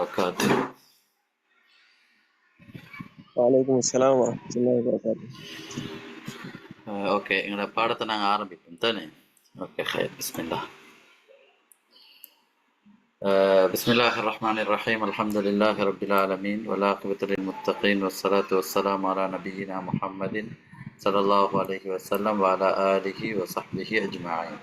وبركاته. وعليكم السلام ورحمة الله وبركاته. اوكي எங்களோட பாடத்தை நாங்கள் ஆரம்பிப்போம் தானே. ஓகே خير بسم الله. بسم الله الرحمن الرحيم. الحمد لله رب العالمين والعاقبة للمتقين والصلاة والسلام على نبينا محمد صلى الله عليه وسلم وعلى آله وصحبه أجمعين.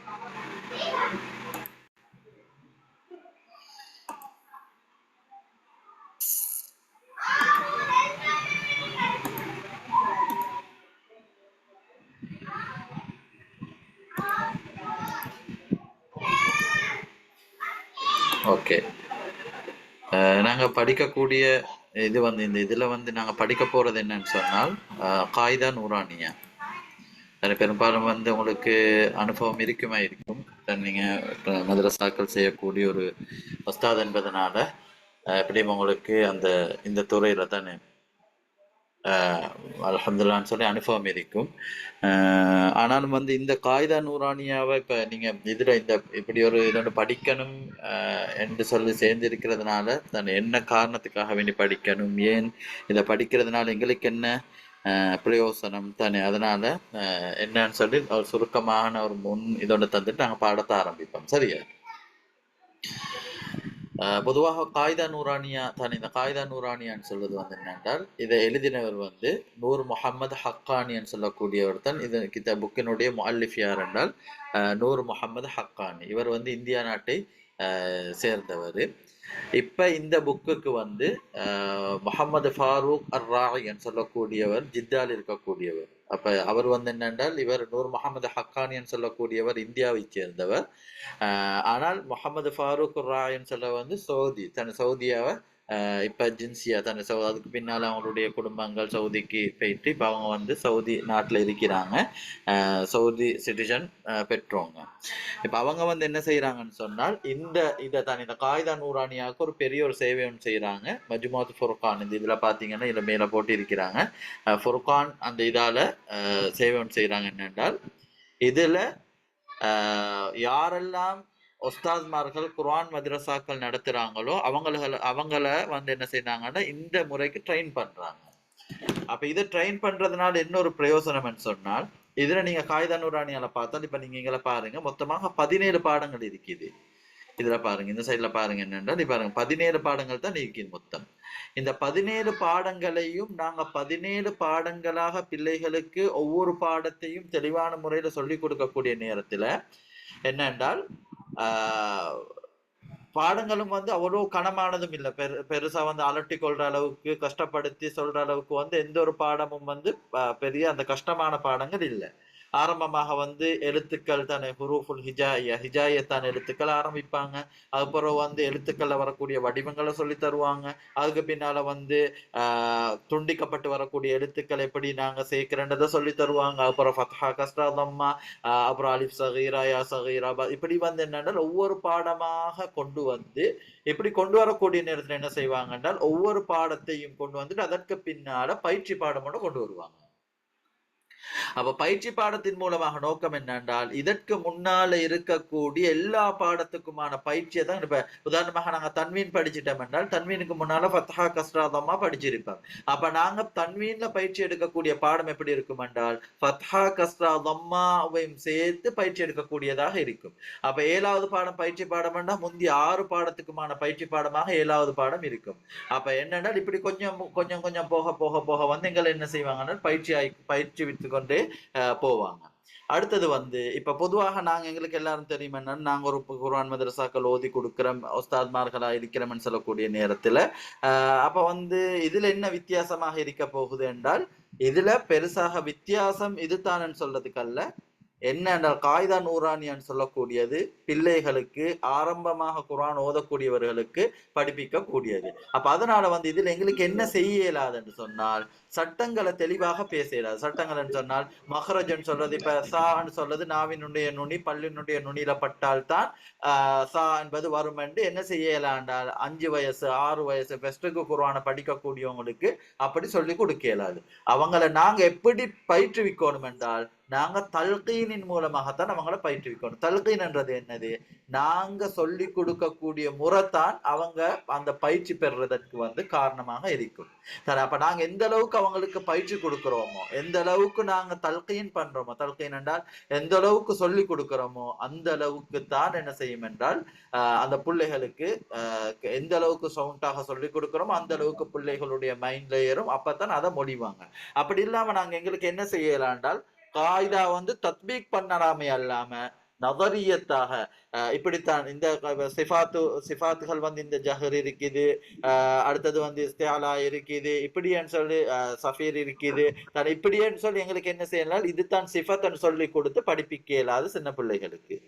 ஓகே, நாங்கள் படிக்கக்கூடிய இது வந்து இந்த இதில் வந்து நாங்கள் படிக்க போகிறது என்னன்னு சொன்னால் காயிதா நூரானியா. பெரும்பாலும் வந்து உங்களுக்கு அனுபவம் இருக்கும். நீங்கள் மதரசாக்கள் செய்யக்கூடிய ஒரு உஸ்தாத் என்பதனால எப்படியும் உங்களுக்கு இந்த துறையில் தானே அல்ஹம்துலில்லாஹ்னு சொல்லி அனுபவம் இருக்கும். ஆனாலும் வந்து இந்த காயிதா நூரானியாவை இப்போ நீங்கள் இதில் இப்படி ஒரு இதொன்று படிக்கணும் என்று சொல்லி சேர்ந்திருக்கிறதுனால தான் என்ன காரணத்துக்காக வேண்டி படிக்கணும், ஏன் இதை படிக்கிறதுனால எங்களுக்கு என்ன பிரயோசனம் தானே, அதனால என்னன்னு சொல்லி ஒரு சுருக்கமான ஒரு இதொன்று தந்துட்டு நாங்கள் பாடத்தை ஆரம்பிப்போம். சரியா? பொதுவாக காயிதா நூரானியா தான். இந்த காயிதா நூரானியான்னு சொல்வது வந்து என்னென்றால், இதை எழுதினவர் வந்து நூர் முகமது ஹக்கானின்னு சொல்லக்கூடியவர் தான். இது புக்கினுடைய முஅல்லிஃப் யார் என்றால் நூர் முகமது ஹக்கானி. இவர் வந்து இந்தியா நாட்டை சேர்ந்தவர். இப்ப இந்த புக்குக்கு வந்து முகமது ஃபாரூக் அர்-ராயின்னு சொல்லக்கூடியவர் ஜித்தால் இருக்கக்கூடியவர். அப்ப அவர் வந்து என்னென்றால், இவர் நூர் முகமது ஹக்கானின்னு சொல்லக்கூடியவர் இந்தியாவை சேர்ந்தவர். ஆனால் முகமது ஃபாரூக் ராயின்னு சொல்ல வந்து சவுதியாவை இப்ப ஜின்சியா தன்னை அதுக்கு பின்னால அவங்களுடைய குடும்பங்கள் சவுதிக்கு போயிட்டு இப்ப அவங்க வந்து சவுதி நாட்டுல இருக்கிறாங்க, சவுதி சிட்டிசன் பெற்றவங்க. இப்ப அவங்க வந்து என்ன செய்யறாங்கன்னு சொன்னால், இந்த காயிதா நூரானியாவுக்கு ஒரு பெரிய ஒரு சேவை ஒன்று செய்யறாங்க. மஜ்முஅத் ஃபுர்கான் இந்த இதுல பாத்தீங்கன்னா இதுல மேல போட்டு இருக்கிறாங்க. ஃபுர்கான் அந்த இதால சேவை ஒன்று செய்யறாங்க. என்னென்றால், இதுல யாரெல்லாம் ஒஸ்தாத்மார்கள் குர்ஆன் மதரசாக்கள் நடத்துறாங்களோ அவங்கள வந்து என்ன செய்யறாங்கன்னா இந்த முறைக்கு ட்ரெயின் பண்றாங்க. அப்ப இதை ட்ரெயின் பண்றதுனால என்ன ஒரு பிரயோசனம்னு சொன்னால், இதுல நீங்க காயிதா நூரானியால பார்த்தால் இப்ப நீங்க இங்களை பாருங்க, மொத்தமாக 17 பாடங்கள் இருக்குது. இதுல பாருங்க, இந்த சைட்ல பாருங்க என்னென்றால் பாருங்க 17 பாடங்கள் தான் இருக்குது மொத்தம். இந்த 17 பாடங்களையும் நாங்க 17 பாடங்களாக பிள்ளைகளுக்கு ஒவ்வொரு பாடத்தையும் தெளிவான முறையில சொல்லி கொடுக்கக்கூடிய நேரத்துல என்னென்றால் பாடங்களும் வந்து அவ்வளவு கனமானதும் இல்லை. பெருசா வந்து அலட்டி கொள்ற அளவுக்கு கஷ்டப்படுத்தி சொல்ற அளவுக்கு வந்து எந்த ஒரு பாடமும் வந்து பெரிய அந்த கஷ்டமான பாடங்கள் இல்லை. ஆரம்பமாக வந்து எழுத்துக்கள் தானே, ஹுரூஃபுல் ஹிஜாயத்தான எழுத்துக்கள் ஆரம்பிப்பாங்க. அதுக்கப்புறம் வந்து எழுத்துக்கள்ல வரக்கூடிய வடிவங்களை சொல்லி தருவாங்க. அதுக்கு பின்னால வந்து துண்டிக்கப்பட்டு வரக்கூடிய எழுத்துக்கள் எப்படி நாங்க சேர்க்கிறன்றதை சொல்லி தருவாங்க. அப்புறம் ஃபத்ஹா கஸ்ரா தம்மா, அப்புறம் அலிஃப் சகீரா யா சகீரா, இப்படி வந்து என்னென்றால் ஒவ்வொரு பாடமாக கொண்டு வந்து இப்படி கொண்டு வரக்கூடிய நேரத்துல என்ன செய்வாங்க என்றால், ஒவ்வொரு பாடத்தையும் கொண்டு வந்துட்டு அதற்கு பின்னால பயிற்சி பாடமோட கொண்டு வருவாங்க. அப்ப பயிற்சி பாடத்தின் மூலமாக நோக்கம் என்னென்றால், இதற்கு முன்னால இருக்கக்கூடிய எல்லா பாடத்துக்குமான பயிற்சியை தான். இப்ப உதாரணமாக நாங்க தன்வீன் படிச்சுட்டோம் என்றால், தன்வீனுக்கு முன்னால ஃபத்ஹா கஸ்ரா தம்மா படிச்சிருப்போம். அப்ப நாங்க தன்வீன்ல பயிற்சி எடுக்கக்கூடிய பாடம் எப்படி இருக்கும் என்றால், ஃபத்ஹா கஸ்ரா தம்மாவையும் சேர்த்து பயிற்சி எடுக்கக்கூடியதாக இருக்கும். அப்ப 7வது பாடம் பயிற்சி பாடம் என்றால் முந்தைய 6 பாடத்துக்குமான பயிற்சி பாடமாக 7வது பாடம் இருக்கும். அப்ப என்னென்றால் இப்படி கொஞ்சம் கொஞ்சம் கொஞ்சம் போக போக போக வந்து எங்களை என்ன செய்வாங்கன்னா பயிற்சி வித்து கொண்டே போவாங்க. அடுத்தது வந்து இப்ப பொதுவாக நாங்க எங்களுக்கு எல்லாரும் தெரியும் என்னன்னு, நாங்க ஒரு குர்ஆன் மதரசாக்கள் ஓதி கொடுக்கிறோம், உஸ்தாத்மார்களா இருக்கிறோம்னு சொல்லக்கூடிய நேரத்துல அப்ப வந்து இதுல என்ன வித்தியாசமாக இருக்க போகுது என்றால், இதுல பெருசாக வித்தியாசம் இதுதானு சொல்றதுக்கு அல்ல. என்ன என்றால், காயிதா நூரானியான்னு சொல்லக்கூடியது பிள்ளைகளுக்கு ஆரம்பமாக குர்ஆன் ஓதக்கூடியவர்களுக்கு படிப்பிக்க கூடியது. அப்ப அதனால வந்து இதுல எங்களுக்கு என்ன செய்ய இயலாது என்று சொன்னால், சட்டங்களை தெளிவாக பேச இயலாது. சட்டங்கள் சொன்னால் மஹ்ரஜ்னு சொல்றது, இப்ப சான்னு சொல்றது நாவினுடைய நுனி பல்லினுடைய நுனியில பட்டால்தான் சா என்பது வரும் என்று என்ன செய்ய இயலாண்டால் 5 வயசு 6 வயசு பெஸ்ட்டுக்கு குர்ஆனை படிக்கக்கூடியவங்களுக்கு அப்படி சொல்லி கொடுக்க இயலாது. அவங்களை நாங்க எப்படி பயிற்றுவிக்கணும் என்றால், நாங்க தல்கீனின் மூலமாகத்தான் அவங்கள பயிற்றுவிக்கணும். தல்கீன் என்றது என்னது? நாங்க சொல்லி கொடுக்கக்கூடிய முறைத்தான் அவங்க அந்த பயிற்சி பெறுறதற்கு காரணமாக இருக்கும். சரி, அப்ப நாங்க எந்த அளவுக்கு அவங்களுக்கு பயிற்சி கொடுக்கிறோமோ, எந்த அளவுக்கு நாங்க தல்கீன் பண்றோமோ, தல்கீன் என்றால் எந்த அளவுக்கு சொல்லி கொடுக்கிறோமோ அந்த அளவுக்கு தான் என்ன செய்யும் என்றால் அந்த பிள்ளைகளுக்கு எந்த அளவுக்கு சவுண்டாக சொல்லி கொடுக்கிறோமோ அந்த அளவுக்கு பிள்ளைகளுடைய மைண்ட்ல ஏறும். அப்பதான் அதை மொழிவாங்க. அப்படி இல்லாம நாங்க எங்களுக்கு என்ன செய்யலாம் என்றால் காய்தா தத்பீக் பண்ணலாமே அல்லாம நவரியத்தாக இப்படித்தான் இந்த சிஃபாத்துகள் இந்த ஜஹர் இருக்குது, அடுத்தது இஸ்திஆலா இருக்குது, இப்படின்னு சொல்லி சஃபீர் இருக்குது, இப்படின்னு சொல்லி எங்களுக்கு என்ன செய்யலாம், இதுதான் சிஃபத்ன்னு சொல்லி கொடுத்து படிப்பிக்க இயலாது சின்ன பிள்ளைகளுக்கு.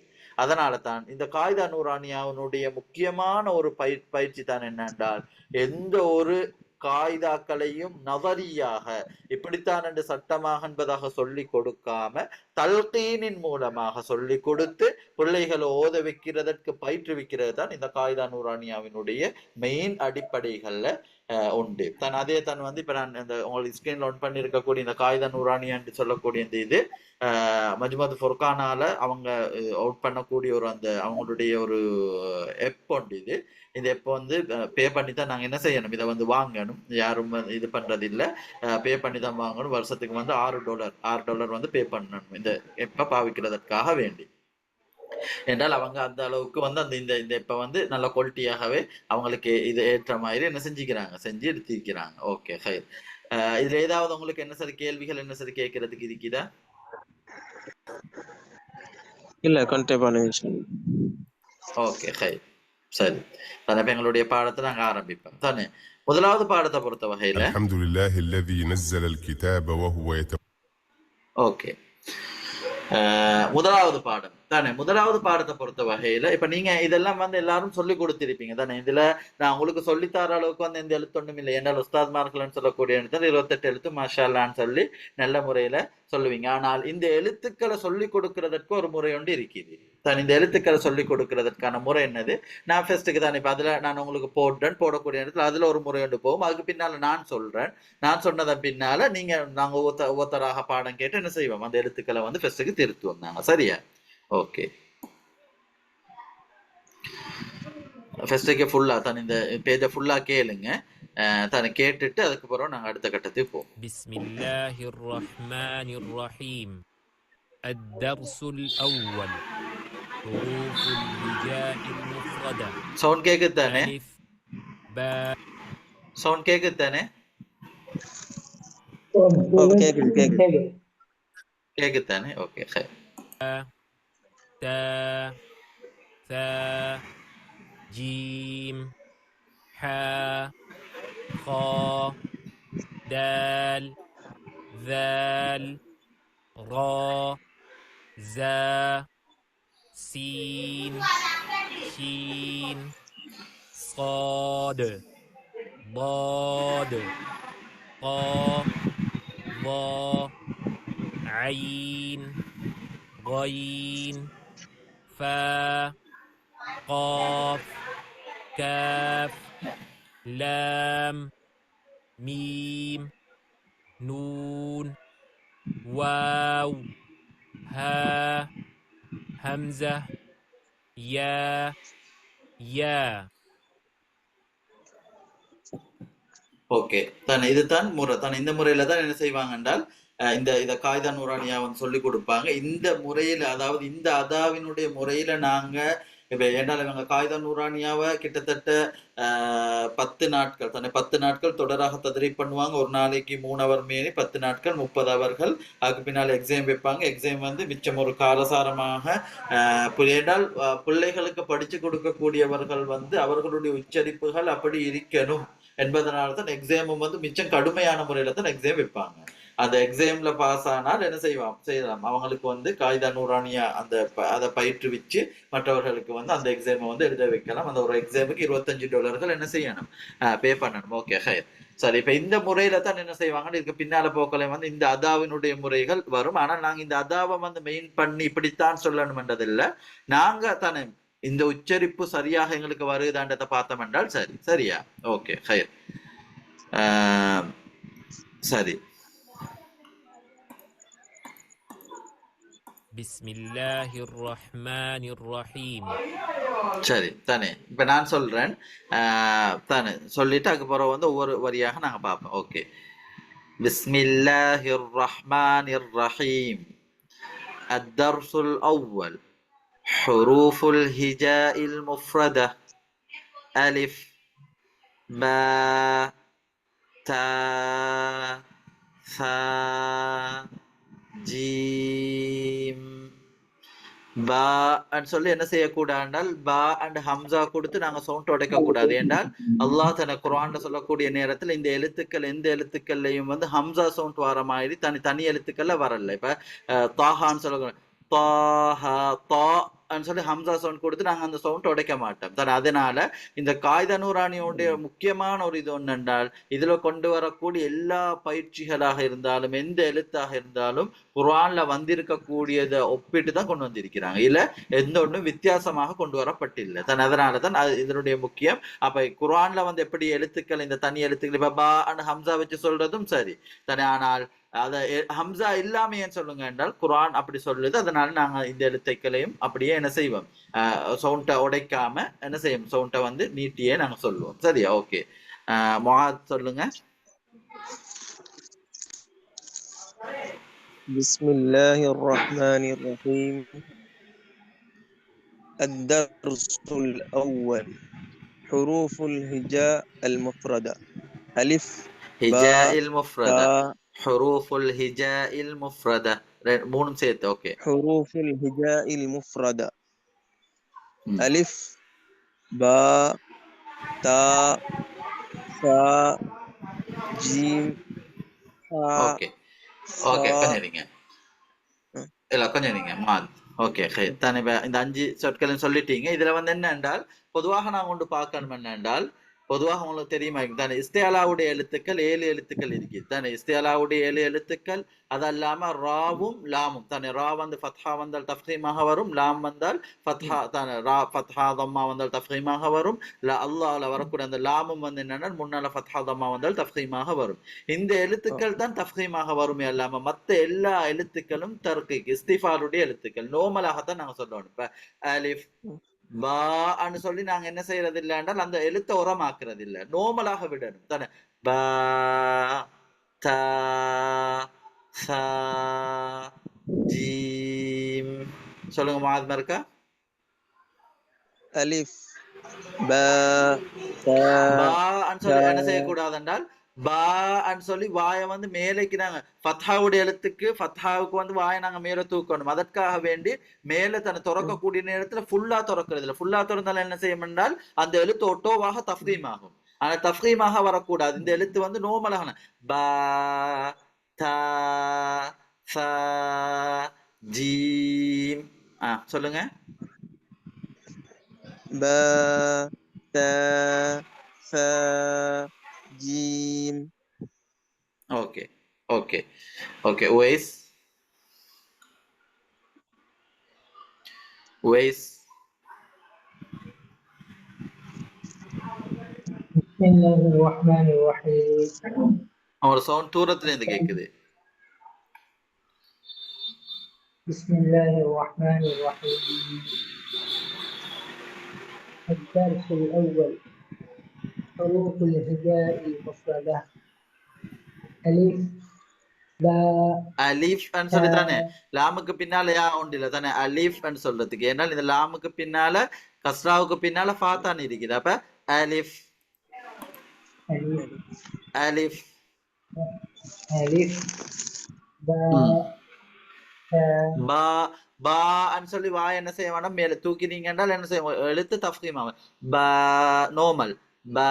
அதனால தான் இந்த காய்தா நூரானியாவினுடைய முக்கியமான ஒரு பயிற்சி தான் என்னென்றால் எந்த ஒரு காய்தாக்களையும் நவரியாக இப்படித்தான் என்று சட்டமாக என்பதாக சொல்லி கொடுக்காம தல்கீனின் மூலமாக சொல்லி கொடுத்து பிள்ளைகளை ஓத வைக்கிறதற்கு பயிற்றுவிக்கிறது தான் இந்த காய்தா நூரானியாவினுடைய மெயின் அடிப்படைகள்ல உண்டு. அதே இப்ப நான் இந்த உங்களுக்கு ஸ்கிரீன்ல ஒன் பண்ணி இருக்கக்கூடிய இந்த காய்தா நூரானியா என்று சொல்லக்கூடிய இந்த இது மஜ்மத் ஃபுர்கானால அவங்க அவுட் பண்ணக்கூடிய ஒரு அந்த அவங்களுடைய ஒரு எப் உண்டு. இது எப்போ பே பண்ணி தான் நாங்க என்ன செய்யணும், இதை வாங்கணும். யாரும் இது பண்றது இல்ல, பே பண்ணி தான் வாங்கணும். வருஷத்துக்கு $6 பே பண்ணணும் இந்த எப்ப பாவிக்கிறதுக்காக வேண்டி. என்றால் அவங்க அந்த அளவுக்கு அந்த இந்த இந்த இப்ப நல்ல குவாலிட்டியாகவே அவங்களுக்கு இது ஏற்ற மாதிரி என்ன செஞ்சு எடுத்திருக்கிறாங்க. ஓகே ஹைர். இதுல ஏதாவது உங்களுக்கு என்ன சரி கேள்விகள் என்ன சரி கேட்கறதுக்கு இருக்குதா? இல்ல கண்டிப்பா பண்ணுங்க. ஓகே ஹைர். சரி, எங்களுடைய பாடத்தை நாங்க ஆரம்பிப்போம் தானே. முதலாவது பாடத்தை பொறுத்த வகையில அல்ஹம்துலில்லாஹி அல்லதி நஸ்ஸல அல்-கிதாப வஹுவ ஓகே, முதலாவது பாடம் தானே. முதலாவது பாடத்தை பொறுத்த வகையில இப்ப நீங்க இதெல்லாம் எல்லாரும் சொல்லி கொடுத்திருப்பீங்க தானே. இதுல நான் உங்களுக்கு சொல்லித்தர அளவுக்கு எந்த எழுத்து ஒண்ணும் இல்லை. ஏன்னா உஸ்தாத்மார்கள்னு சொல்லக்கூடிய 28 எழுத்து மாஷா அல்லான்னு சொல்லி நல்ல முறையில சொல்லுவீங்க. ஆனால் இந்த எழுத்துக்களை சொல்லி கொடுக்கறதற்கு ஒரு முறை ஒன்று இருக்குது தான். இந்த எழுத்துக்களை சொல்லி கொடுக்கறதுக்கான முறை என்னது? நான் ஃபர்ஸ்ட்டுக்கு தான் இப்ப அதுல நான் உங்களுக்கு போடக்கூடிய இடத்துல அதுல ஒரு முறை ஒன்று போகும். அதுக்கு பின்னால நான் சொல்றேன். நான் சொன்னதன் பின்னால நாங்க ஒவ்வொருத்தராக பாடம் கேட்டு என்ன செய்வோம், அந்த எழுத்துக்களை ஃபர்ஸ்ட்டுக்கு திருத்துவோம் நாங்க. சரியா? ஓகே, ஃபர்ஸ்ட்டுக்கு ஃபுல்லா தான் இந்த பேஜை ஃபுல்லா கேளுங்க. தானே கேட்டுட்டு அதுக்கப்புறம் நாங்க அடுத்த கட்டத்துக்கு போவோம். பிஸ்மில்லாஹிர் ரஹ்மானிர் ரஹீம். அத்-தர்ஸுல் அவ்வல் ஹுரூஃபுல் ஹிஜாஇல் முஃப்ரதா. சவுண்ட் கேக்குது தானே? அலிஃப் பா. சவுண்ட் கேக்குது தானே? கேக்குது தானே? Okay high. தா ثا جيم حا خا دال ذال را زا سين شين صاد ضاد طا ظا عين غين فا قاف كاف لام ميم نون واو ها همزة يا يا. ஓகே தானே, இதுதான் முறை தானே. இந்த முறையில தான் என்ன செய்வாங்க என்றால் இந்த காய்தா நூரானியா சொல்லி கொடுப்பாங்க. இந்த முறையில, அதாவது இந்த அதாவினுடைய முறையில நாங்க இப்ப ஏண்டால் இவங்க காய்தா நூரானியாவை கிட்டத்தட்ட 10 நாட்கள் தானே, 10 நாட்கள் தொடராக தத்ரீப் பண்ணுவாங்க. ஒரு நாளைக்கு 3 அவர் மீறி 10 நாட்கள் 30 அவர்கள். அதுக்கு பின்னால் எக்ஸாம் வைப்பாங்க. எக்ஸாம் மிச்சம் ஒரு காலசாரமாக ஏண்டால் பிள்ளைகளுக்கு படிச்சு கொடுக்கக்கூடியவர்கள் அவர்களுடைய உச்சரிப்புகள் அப்படி இருக்கணும் என்பதனால தான் எக்ஸாமும் மிச்சம் கடுமையான முறையில தான் எக்ஸாம் வைப்பாங்க. அந்த எக்ஸாம்ல பாஸ் ஆனால் என்ன செய்யலாம், அவங்களுக்கு காய்தா நூரானியா அதை பயிற்றுவிச்சு மற்றவர்களுக்கு அந்த எக்ஸாமை எழுத வைக்கலாம். அந்த ஒரு எக்ஸாமுக்கு $25 என்ன செய்யணும், பே பண்ணணும். ஓகே ஹைர். சரி, இப்ப இந்த முறையில தான் என்ன செய்வாங்க, இதுக்கு பின்னால போக்கலை இந்த அதாவினுடைய முறைகள் வரும். ஆனால் நாங்க இந்த அதாவை மெயின் பண்ணி இப்படித்தான் சொல்லணும் என்றதில்லை. நாங்க தானே இந்த உச்சரிப்பு சரியாக எங்களுக்கு வருதான்றதை பார்த்தோம் என்றால் சரி. சரியா? ஓகே ஹைர். சரி, بسم الله الرحمن الرحيم. சரி தானே. இப்ப நான் சொல்றேன். தானே சொல்லிட்டு அதுக்கப்புறம் வந்து ஒவ்வொரு வரியாக நாங்க பார்ப்போம். ஓகே. பிஸ்மில்லாஹிர் ரஹ்மானிர் ரஹீம். الدرس الأول حروف الهجاء المفردة ألف باء تاء ثاء ஜீம் பா அண்ட் சொல்லி என்ன செய்யக்கூடாது என்றால் பா அண்ட் ஹம்சா கொடுத்து நாங்க சவுண்ட் உடைக்க கூடாது. என்றால் அல்லாஹ் தன குர்ஆன்ல சொல்லக்கூடிய நேரத்தில் இந்த எழுத்துக்கள் எந்த எழுத்துக்கள்லையும் வந்து ஹம்சா சவுண்ட் வர மாதிரி தனி எழுத்துக்கள்ல வரல. இப்ப தாஹான்னு சொல்ல தாஹா தா சொல்லி ஹம்சா சவுண்ட் கொடுத்து நாங்க அந்த சவுண்ட் உடைக்க மாட்டோம். அதனால இந்த காய்த நூறானியோடைய முக்கியமான ஒரு இது ஒன்று என்றால் இதுல கொண்டு வரக்கூடிய எல்லா பயிற்சிகளாக இருந்தாலும் எந்த எழுத்தாக இருந்தாலும் குர்ஆன்ல வந்திருக்கக்கூடியதை ஒப்பிட்டு தான் கொண்டு வந்திருக்கிறாங்க. இல்ல எந்த ஒன்றும் வித்தியாசமாக கொண்டு வரப்பட்டில்லை. அதனாலதான் இதனுடைய முக்கியம். அப்ப குர்ஆன்ல வந்து எப்படி எழுத்துக்கள் இந்த தனி எழுத்துக்கள் இப்ப பா அண்ட் ஹம்சா வச்சு சொல்றதும் சரி தானே. ஆனால் அத ஹம்சா இல்லாம ஏன் சொல்லுங்க என்றால் குர்ஆன் அப்படி சொல்லுது. அதனால நாங்க இந்த எழுத்துக்களையும் அப்படியே என்ன செய்வோம், சவுண்டை உடைக்காம என்ன செய்வோம், சவுண்டை வந்து நீட்டியே நாங்க சொல்லுவோம். சரியா? ஓகே. முஆத் சொல்லுங்க. بسم الله الرحمن الرحيم. الدرس الأول حروف الهجاء المفردة ألف هجاء باء المفردة تاء. حروف الهجاء المفردة மூணும் சேர்த்து. ஓகே. حروف الهجاء المفردة ألف باء تاء ثاء جيم حاء okay okay صاد. கொஞ்சம் இருங்க. இல்ல கொஞ்சம் இருங்க மாத். ஓகே தானே. இந்த 5 சொற்களையும் சொல்லிட்டீங்க. இதுல வந்து என்ன என்றால் பொதுவாக நான் கொண்டு பார்க்கணும் என்ன என்றால் பொதுவாக உங்களுக்கு தெரியுமா தானே இஸ்தியாலாவுடைய எழுத்துக்கள் 7 எழுத்துக்கள் இருக்கு தானே. இஸ்தியாலாவுடைய 7 எழுத்துக்கள் அது அல்லாம ராவும் லாமும் தானே. ரா வந்து ஃபத்ஹா வந்தால் தஃப்ஹீமாக வரும், லாம் வந்தால் ஃபத்ஹா தானே, ரா ஃபத்ஹா தம்மா வந்தால் தஃப்ஹீமாக வரும். அல்லாஹ்ல வரக்கூடிய அந்த லாமும் வந்து என்னன்னா முன்னால ஃபத்ஹா தம்மா வந்தால் தஃப்ஹீமாக வரும். இந்த எழுத்துக்கள் தான் தஃப்ஹீமாக வருமே அல்லாம மத்த எல்லா எழுத்துக்களும் தர்கீக் இஸ்திஃபாலுடைய எழுத்துக்கள் நோமலாகத்தான் நாங்க சொல்லணும். இப்ப அலிஃப் பா அன்னு சொல்லி நாங்க என்ன செய்யறது இல்லை என்றால் அந்த எழுத்தை உரமாக்குறது இல்லை, நோமலாக விடணும் தானே. பா தா சா ஜீம் சொல்லுங்க மாதிரி இருக்கா. ألف باء تاء பா அன்னு சொல்லி என்ன செய்யக்கூடாது என்றால் பா அன்னு சொல்லி வாயை வந்து மேலேக்கு நாங்க ஃபத்ஹாவுடைய எழுத்துக்கு ஃபத்ஹாவுக்கு வந்து வாயை நாங்க மேல தூக்கணும். அதற்காக வேண்டி மேல தன்னை திறக்கக்கூடிய நேரத்துல ஃபுல்லா திறக்கிறது இல்லை. ஃபுல்லா திறந்தாலும் என்ன செய்யும் என்றால் அந்த எழுத்து ஒட்டோவாக தஃப்ஹீம் ஆகும். ஆனா தஃப்ஹீமாக வரக்கூடாது. இந்த எழுத்து வந்து நோமலாக பா தா சா ஜீம் சொல்லுங்க. باء تاء ثاء جيم. Okay okay okay. Uwais Uwais بسم الله الرحمن الرحيم. அவரோட சவுண்ட் தூரத்துல இருந்து கேக்குது. بسم الله الرحمن الرحيم. الدرس الأول حروف الهجاء المفردة ألف باء அலிஃப் சொல்லி தானே லாமுக்கு பின்னால யா உண்டு இல்ல தானே அலிஃப் சொல்றதுக்கு. ஏன்னால் இந்த லாமுக்கு பின்னால கஸ்ராவுக்கு பின்னால ஃபாத்தான் இருக்குது. அப்ப அலிஃப் அலிஃப் ألف باء تاء. பா பா சொல்லி வாய் என்ன செய்ய வேண்டாம் மேல தூக்கினீங்க என்றால் என்ன செய்ய எழுத்து தஃப்ஹீம் ஆகும். பா நோமல் பா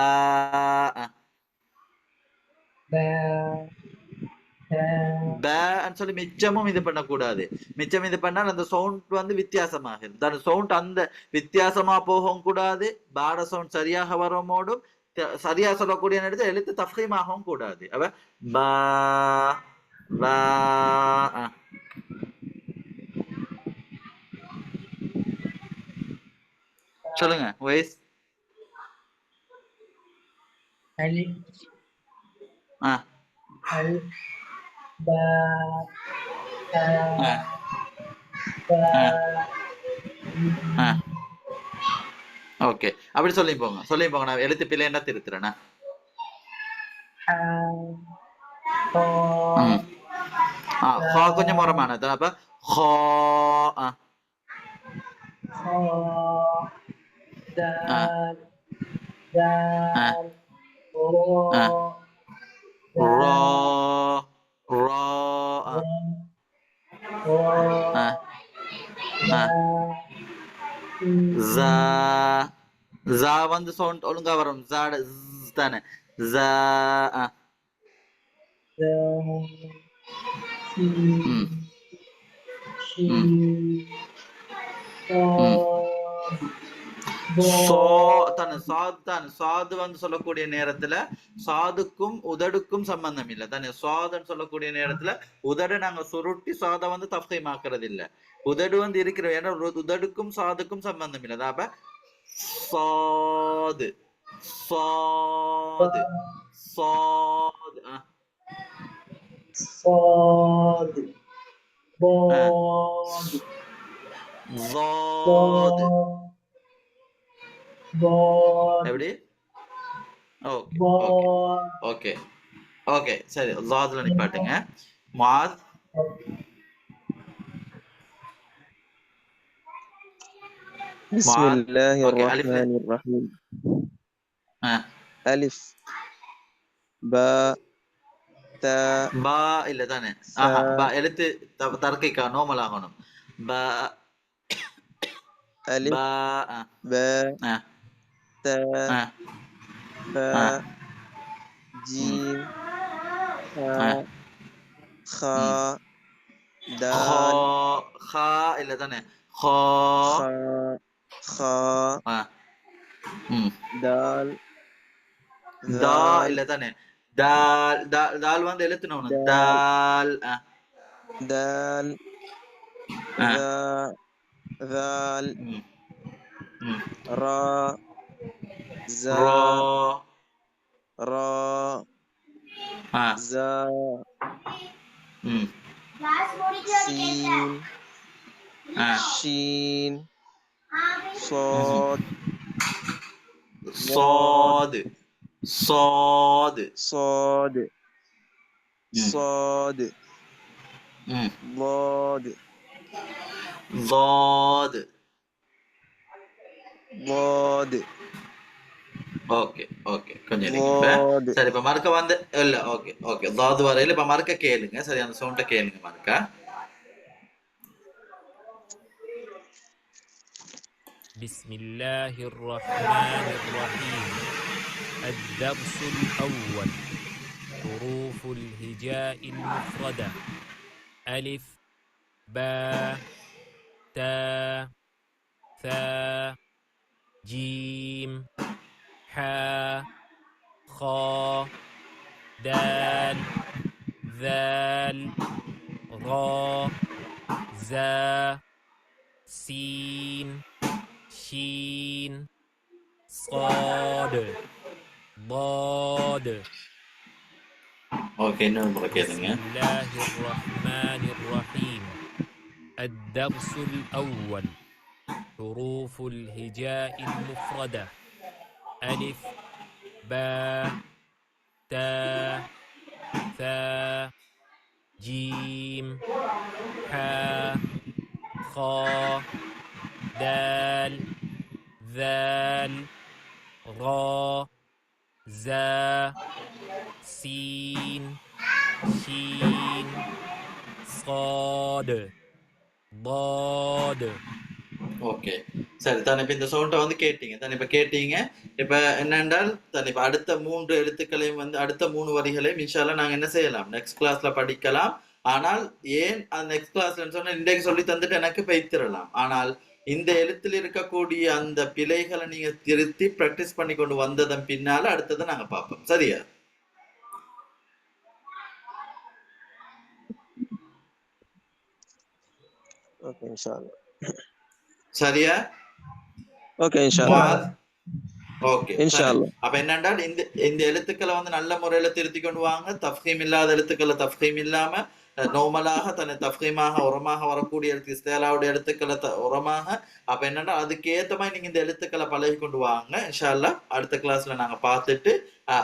சொல்லி மிச்சமும் இது பண்ணக்கூடாது. மிச்சம் இது பண்ணால் அந்த சவுண்ட் வந்து வித்தியாசமாக அந்த சவுண்ட் அந்த வித்தியாசமா போகவும் கூடாது. பாட சவுண்ட் சரியாக வரமோடும் சரியா சொல்லக்கூடிய நேரத்தில் எழுத்து தஃப்ஹீமாகவும் கூடாது. அவ பா பா சொல்லுங்க வைஸ். ألف ألف باء تاء ஓகே, அப்படி சொல்லி போங்க. நான் எழுத்து பிள்ளை என்ன திருத்துறேன்னா கொஞ்சம் முறமானது. அப்ப ஹோ ரோ ரோ ஜா வந்து சவுண்ட் ஒழுங்கா வரும். ஜாட தானே. ஜா சாது வந்து சொல்லக்கூடிய நேரத்துல சாதுக்கும் உதடுக்கும் சம்பந்தம் இல்ல தானே. சாதுன்னு சொல்லக்கூடிய நேரத்துல உதடு நாங்க சுருட்டி சாத வந்து தஃப்கீமாக்குறது இல்ல. உதடு வந்து இருக்கிற ஏன்னா உதடுக்கும் சாதுக்கும் சம்பந்தம் இல்ல. அப்ப சாது சாது சாது எப்படி? ஓகே ஓகே சரி, லாதுல நிப்பாட்டுங்க. மாத் بسم الله الرحمن الرحيم. ألف باء تاء பா இல்ல தானே. பா எழுத்து தர்க்கைக்கா நோமல் ஆகணும். பா ألف பா باء تاء باء جيم حاء خاء دال خا இல்ல தானே. خا خاء دال தா இல்ல தானே. தால் தால் வந்து எழுத்துனோம். தால் دال ذال را زا را زا سين شين صاد صاد صاد صاد صاد ضاد ضاد ضاد ஓகே ஓகே கொஞ்சம் சரி. இப்ப மறுக்க வந்து இல்ல. ஓகே ஓகே ضاد வரையில இப்ப மறுக்க கேளுங்க. சரி, அந்த சவுண்ட கேளுங்க மறுக்க. بسم الله الرحمن الرحيم. الدرس الأول حروف الهجاء المفردة. ألف باء تاء ثاء جيم حاء خاء دال ذال را زا سين شين صاد ضاد. ஓகே, இன்னொரு முறை கேளுங்க. بسم الله الرحمن الرحيم. الدرس الأول حروف الهجاء المفردة. ألف باء تاء ثاء جيم حاء خاء دال ذال را زا سين شين صاد ضاد. ஓகே சரி தானே. இப்ப இந்த சவுண்டை வந்து கேட்டீங்க தானே. இப்ப கேட்டீங்க. இப்ப என்னென்றால் தானே இப்ப அடுத்த 3 எழுத்துக்களையும் வந்து அடுத்த 3 வரிகளையும் இன்ஷால்லா நாங்க என்ன செய்யலாம், நெக்ஸ்ட் கிளாஸ்ல படிக்கலாம். ஆனால் ஏன் அந்த நெக்ஸ்ட் கிளாஸ்ல சொன்னா இன்றைக்கு சொல்லி தந்துட்டு எனக்கு பைத்திரலாம். ஆனால் இந்த எழுத்தில் இருக்கக்கூடிய அந்த பிழைகளை நீங்க திருத்தி பிராக்டிஸ் பண்ணி கொண்டு வந்ததன் பின்னால அடுத்ததை நாங்க பார்ப்போம். சரியா? ஓகே இன்ஷாஅல்லாஹ். சரியா? ஓகே இன்ஷாஅல்லாஹ். ஓகே இன்ஷாஅல்லாஹ். அப்ப என்னென்றால் இந்த எழுத்துக்களை வந்து நல்ல முறையில திருத்தி கொண்டு வாங்க. தஃப்ஹீம் இல்லாத எழுத்துக்களை தஃப்ஹீம் இல்லாம, நார்மலாக தன்னை தஃப்கீமாக உரமாக வரக்கூடிய எழுத்து இஸ்திலாவுடைய எழுத்துக்களை உரமாக அப்ப என்னன்னா அதுக்கு ஏத்த மாதிரி நீங்க இந்த எழுத்துக்களை பழகி கொண்டு வாங்க. இன்ஷா அல்லாஹ் அடுத்த கிளாஸ்ல நாங்க பார்த்துட்டு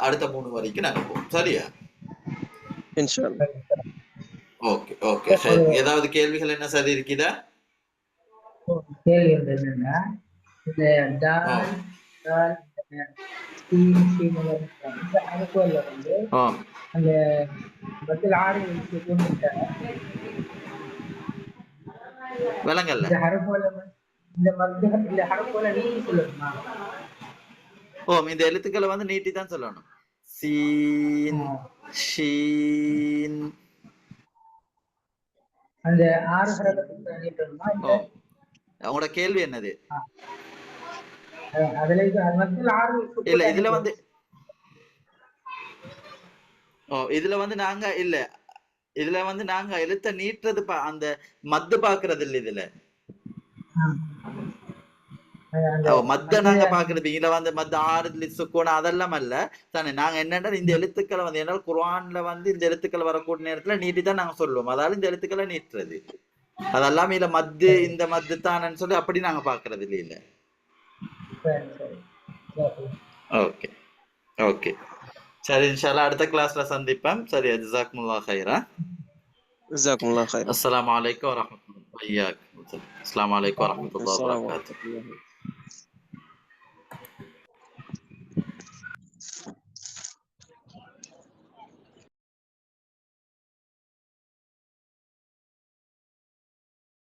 அடுத்த 3 வரைக்கும் நாங்க போவோம். சரியா? இன்ஷால்லா. Okay okay. ஏதாவது கேள்விகள் என்ன சரி இருக்குதா? கேள்வி என்னன்னா இந்த தால் தால் சீன் சீன் இந்த அனுகூல வந்து அந்த பதில் 6 கொண்டுட்டாங்க. விளங்கல்ல இந்த ஹரஃபோல இந்த மத்திய இந்த ஹரஃபோல நீட்டி சொல்லணுமா? இந்த எழுத்துக்களை வந்து நீட்டி தான் சொல்லணும். சீன் ஷீன் அந்த 6 ஹரஃபுக்கு நீட்டணுமா? உங்களோட கேள்வி என்னது? அதுல இது மத்திய 6 இல்ல இதுல வந்து இதுல வந்து நாங்க இல்ல இதுல வந்து நாங்க எழுத்த நீட்டுறது அந்த மத்து பாக்குறது இல்ல. இதுல மத்த நாங்க பாக்குறது இதுல வந்து மத்த 6 சுக்கூன் அதெல்லாம் அல்ல தானே. நாங்க என்னன்னா இந்த எழுத்துக்களை வந்து என்னால் குர்ஆன்ல வந்து இந்த எழுத்துக்கள் வரக்கூடிய நேரத்துல நீட்டி தான் நாங்க சொல்லுவோம். அதாவது இந்த எழுத்துக்களை நீட்டுறது அதெல்லாம் இல்ல மத்து இந்த மத்து தானன்னு சொல்லி அப்படி நாங்க பாக்குறது இல்ல. ஓகே ஓகே சரி. இன்ஷா அல்லாஹ் அடுத்த கிளாஸ்ல சந்திப்போம். சரி. ஜஸாக்குமுல்லாஹ் கைரா. ஜஸாக்குமுல்லாஹ் கைரா. அஸ்ஸலாமு அலைக்கும் வரஹ்மத்துல்லாஹி வபரகாத்துஹு. அஸ்ஸலாமு அலைக்கும் வரஹ்மத்துல்லாஹி வபரகாத்துஹு.